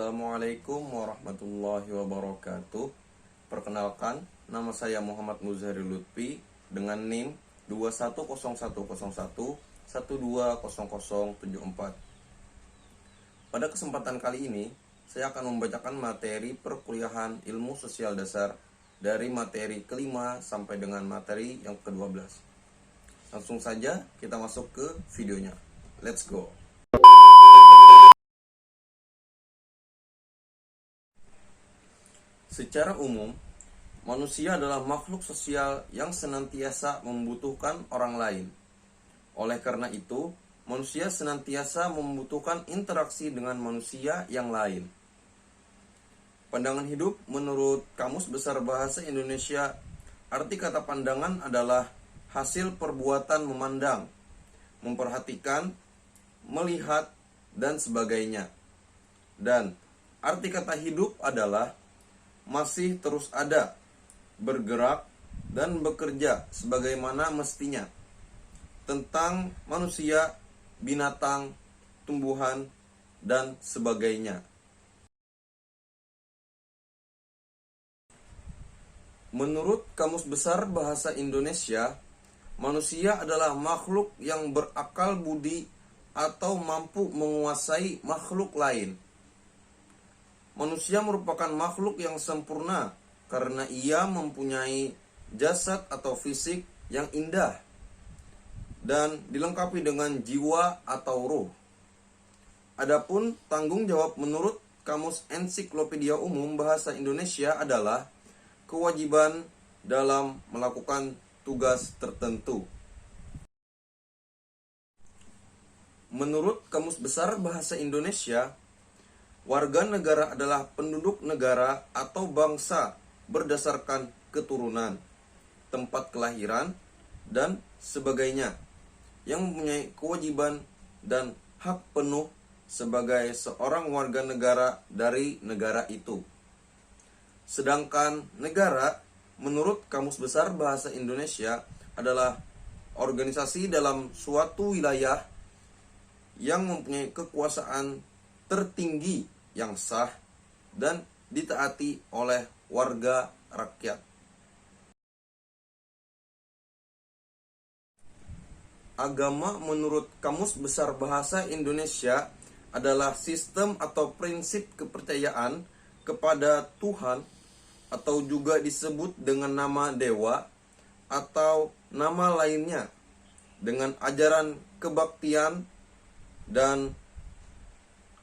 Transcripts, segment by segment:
Assalamualaikum warahmatullahi wabarakatuh. Perkenalkan, nama saya Muhammad Muzhari Lutfi dengan NIM 210111200074. Pada kesempatan kali ini, saya akan membacakan materi perkuliahan ilmu sosial dasar dari materi kelima sampai dengan materi yang ke-12. Langsung saja kita masuk ke videonya. Let's go. Secara umum, manusia adalah makhluk sosial yang senantiasa membutuhkan orang lain. Oleh karena itu, manusia senantiasa membutuhkan interaksi dengan manusia yang lain. Pandangan hidup menurut Kamus Besar Bahasa Indonesia, arti kata pandangan adalah hasil perbuatan memandang, memperhatikan, melihat, dan sebagainya. Dan arti kata hidup adalah masih terus ada, bergerak, dan bekerja sebagaimana mestinya. Tentang manusia, binatang, tumbuhan, dan sebagainya. Menurut Kamus Besar Bahasa Indonesia, manusia adalah makhluk yang berakal budi atau mampu menguasai makhluk lain. Manusia merupakan makhluk yang sempurna karena ia mempunyai jasad atau fisik yang indah dan dilengkapi dengan jiwa atau ruh. Adapun tanggung jawab menurut Kamus Ensiklopedia Umum Bahasa Indonesia adalah kewajiban dalam melakukan tugas tertentu. Menurut Kamus Besar Bahasa Indonesia, warga negara adalah penduduk negara atau bangsa berdasarkan keturunan, tempat kelahiran, dan sebagainya, yang mempunyai kewajiban dan hak penuh sebagai seorang warga negara dari negara itu. Sedangkan negara, menurut Kamus Besar Bahasa Indonesia, adalah organisasi dalam suatu wilayah yang mempunyai kekuasaan tertinggi yang sah dan ditaati oleh warga rakyat. Agama menurut Kamus Besar Bahasa Indonesia adalah sistem atau prinsip kepercayaan kepada Tuhan atau juga disebut dengan nama dewa atau nama lainnya dengan ajaran kebaktian dan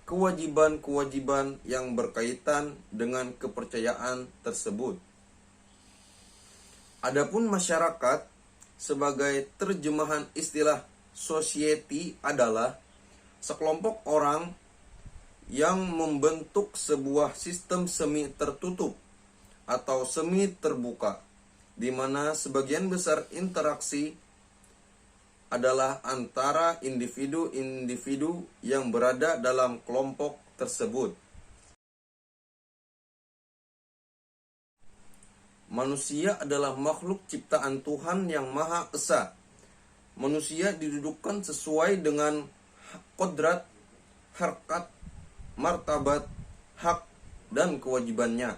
kewajiban-kewajiban yang berkaitan dengan kepercayaan tersebut. Adapun masyarakat sebagai terjemahan istilah society adalah sekelompok orang yang membentuk sebuah sistem semi tertutup atau semi terbuka, di mana sebagian besar interaksi adalah antara individu-individu yang berada dalam kelompok tersebut. Manusia adalah makhluk ciptaan Tuhan yang Maha Esa. Manusia didudukkan sesuai dengan kodrat, harkat, martabat, hak, dan kewajibannya.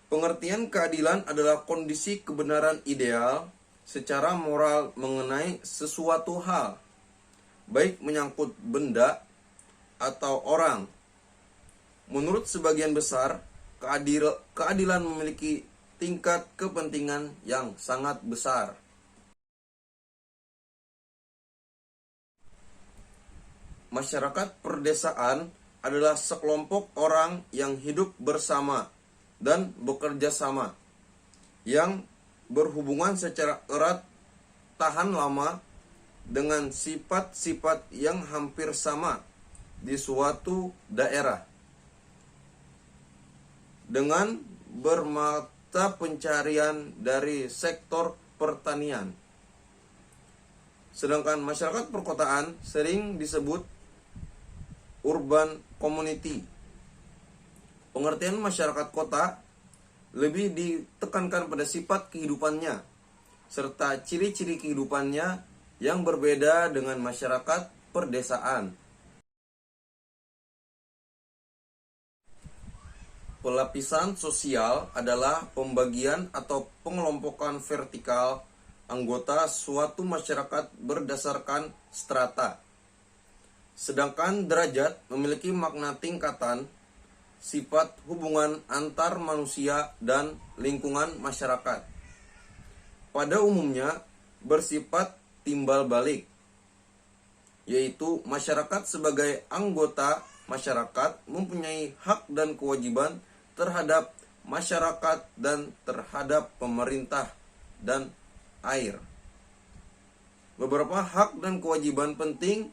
Pengertian keadilan adalah kondisi kebenaran ideal secara moral mengenai sesuatu hal, baik menyangkut benda atau orang. Menurut sebagian besar, keadilan memiliki tingkat kepentingan yang sangat besar. Masyarakat perdesaan adalah sekelompok orang yang hidup bersama dan bekerja sama, yang berhubungan secara erat tahan lama dengan sifat-sifat yang hampir sama di suatu daerah, dengan bermata pencarian dari sektor pertanian. Sedangkan masyarakat perkotaan sering disebut urban community. Pengertian masyarakat kota lebih ditekankan pada sifat kehidupannya, serta ciri-ciri kehidupannya yang berbeda dengan masyarakat perdesaan. Pelapisan sosial adalah pembagian atau pengelompokan vertikal anggota suatu masyarakat berdasarkan strata. Sedangkan derajat memiliki makna tingkatan, sifat hubungan antar manusia dan lingkungan masyarakat. Pada umumnya bersifat timbal balik, yaitu masyarakat sebagai anggota masyarakat mempunyai hak dan kewajiban terhadap masyarakat dan terhadap pemerintah dan air. Beberapa hak dan kewajiban penting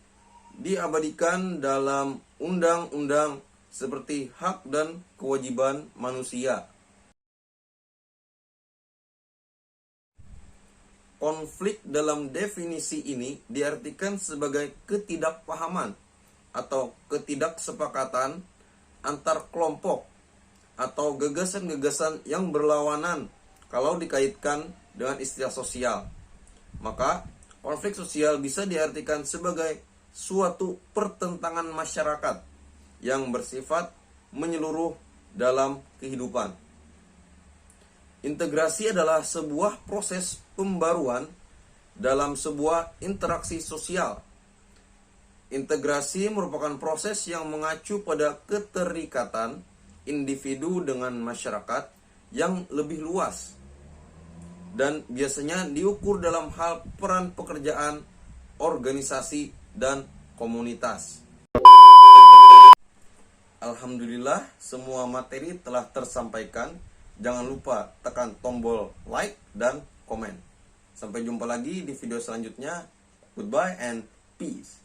diabadikan dalam undang-undang seperti hak dan kewajiban manusia. Konflik dalam definisi ini diartikan sebagai ketidakpahaman atau ketidaksepakatan antar kelompok atau gagasan-gagasan yang berlawanan kalau dikaitkan dengan istilah sosial. Maka, konflik sosial bisa diartikan sebagai suatu pertentangan masyarakat yang bersifat menyeluruh dalam kehidupan. Integrasi adalah sebuah proses pembaruan dalam sebuah interaksi sosial. Integrasi merupakan proses yang mengacu pada keterikatan individu dengan masyarakat yang lebih luas dan biasanya diukur dalam hal peran pekerjaan, organisasi, dan komunitas. Alhamdulillah, semua materi telah tersampaikan. Jangan lupa tekan tombol like dan komen. Sampai jumpa lagi di video selanjutnya. Goodbye and peace.